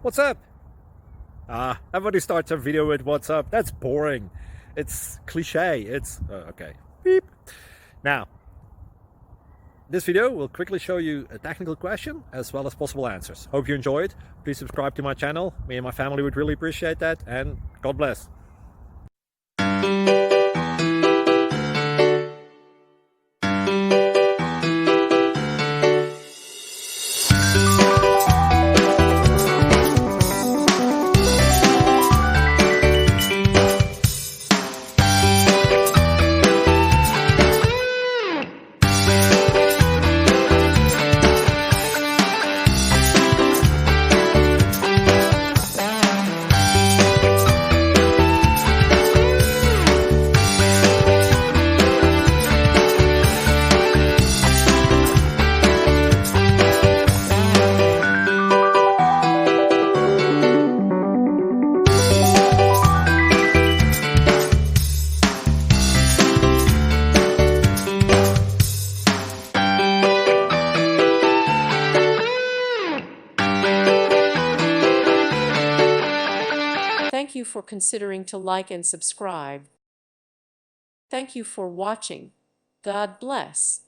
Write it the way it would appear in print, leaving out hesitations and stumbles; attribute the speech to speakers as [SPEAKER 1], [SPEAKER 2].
[SPEAKER 1] What's up? Everybody starts a video with what's up. That's boring. It's cliche. It's okay. Beep. Now, this video will quickly show you a technical question as well as possible answers. Hope you enjoy it. Please subscribe to my channel. Me and my family would really appreciate that, and God bless.
[SPEAKER 2] Thank you for considering to like and subscribe. Thank you for watching. God bless.